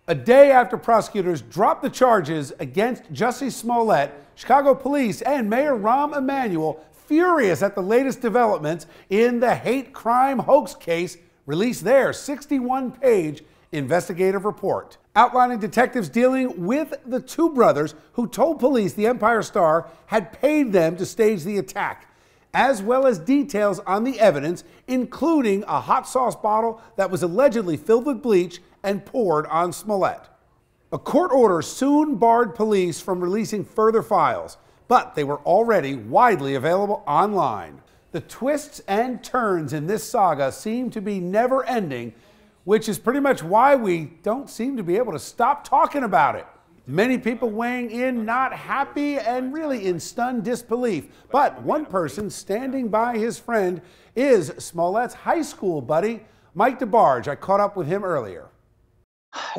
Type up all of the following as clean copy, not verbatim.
A day after prosecutors dropped the charges against Jussie Smollett, Chicago police and Mayor Rahm Emanuel, furious at the latest developments in the hate crime hoax case, released their 61-page investigative report, outlining detectives dealing with the two brothers who told police the Empire Star had paid them to stage the attack, as well as details on the evidence, including a hot sauce bottle that was allegedly filled with bleach and poured on Smollett. A court order soon barred police from releasing further files, but they were already widely available online. The twists and turns in this saga seem to be never-ending, which is pretty much why we don't seem to be able to stop talking about it. Many people weighing in not happy and really in stunned disbelief. But one person standing by his friend is Smollett's high school buddy, Mike DeBarge. I caught up with him earlier.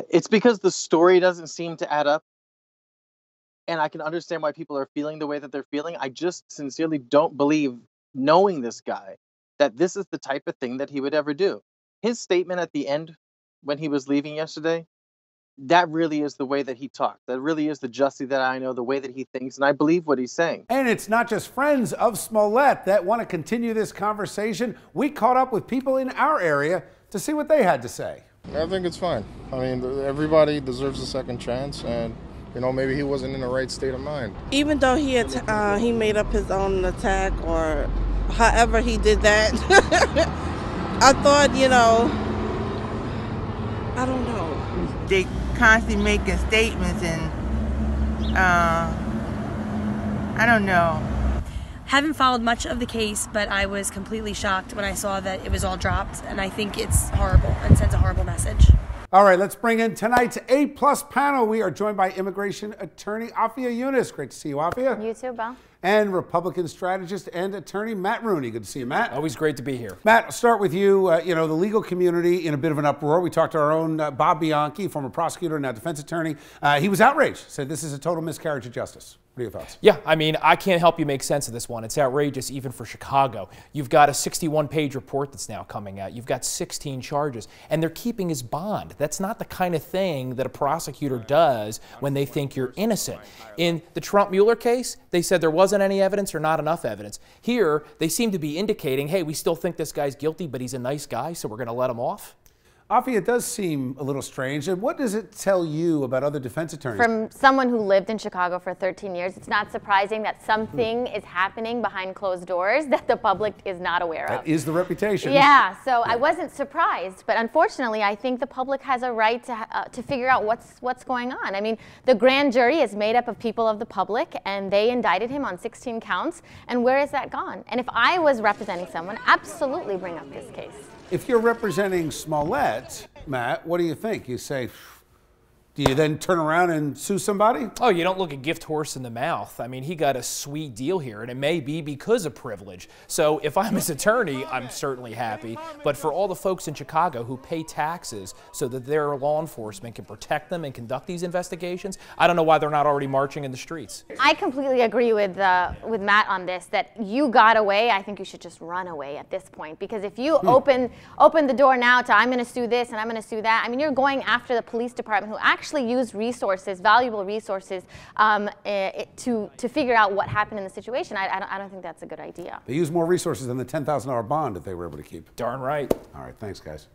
It's because the story doesn't seem to add up. And I can understand why people are feeling the way that they're feeling. I just sincerely don't believe, knowing this guy, that this is the type of thing that he would ever do. His statement at the end when he was leaving yesterday, that really is the way that he talked. That really is the Jussie that I know, the way that he thinks, and I believe what he's saying. And it's not just friends of Smollett that want to continue this conversation. We caught up with people in our area to see what they had to say. I think it's fine. I mean, everybody deserves a second chance, and you know, maybe he wasn't in the right state of mind. Even though he made up his own attack, or however he did that, I thought, you know, I don't know. They constantly making statements, and I don't know. Haven't followed much of the case, but I was completely shocked when I saw that it was all dropped, and I think it's horrible and sends a horrible message. All right, let's bring in tonight's A-plus panel. We are joined by immigration attorney Afia Yunus. Great to see you, Afia. You too, Bill. And Republican strategist and attorney Matt Rooney. Good to see you, Matt. Always great to be here. Matt, I'll start with you. You know, the legal community in a bit of an uproar. We talked to our own Bob Bianchi, former prosecutor and now defense attorney. He was outraged, said this is a total miscarriage of justice. What are your thoughts? Yeah, I mean, I can't help you make sense of this one. It's outrageous even for Chicago. You've got a 61-page report that's now coming out. You've got 16 charges, and they're keeping his bond. That's not the kind of thing that a prosecutor does when they think you're innocent. In the Trump-Mueller case, they said there wasn't any evidence or not enough evidence. Here, they seem to be indicating, hey, we still think this guy's guilty, but he's a nice guy, so we're going to let him off. Afia, it does seem a little strange. And what does it tell you about other defense attorneys? From someone who lived in Chicago for 13 years, it's not surprising that something is happening behind closed doors that the public is not aware of. That is the reputation. Yeah, so I wasn't surprised, but unfortunately, I think the public has a right to figure out what's going on. I mean, the grand jury is made up of people of the public, and they indicted him on 16 counts, and where is that gone? And if I was representing someone, absolutely bring up this case. If you're representing Smollett, Matt, what do you think? You say, do you then turn around and sue somebody? Oh, you don't look a gift horse in the mouth. I mean, he got a sweet deal here, and it may be because of privilege. So if I'm his attorney, I'm certainly happy. But for all the folks in Chicago who pay taxes so that their law enforcement can protect them and conduct these investigations, I don't know why they're not already marching in the streets. I completely agree with Matt on this, that you got away. I think you should just run away at this point, because if you open the door now to I'm going to sue this and I'm going to sue that, I mean, you're going after the police department, who actually used resources, valuable resources, to figure out what happened in the situation. I don't think that's a good idea. They used more resources than the $10,000 bond that they were able to keep. Darn right. All right, thanks, guys.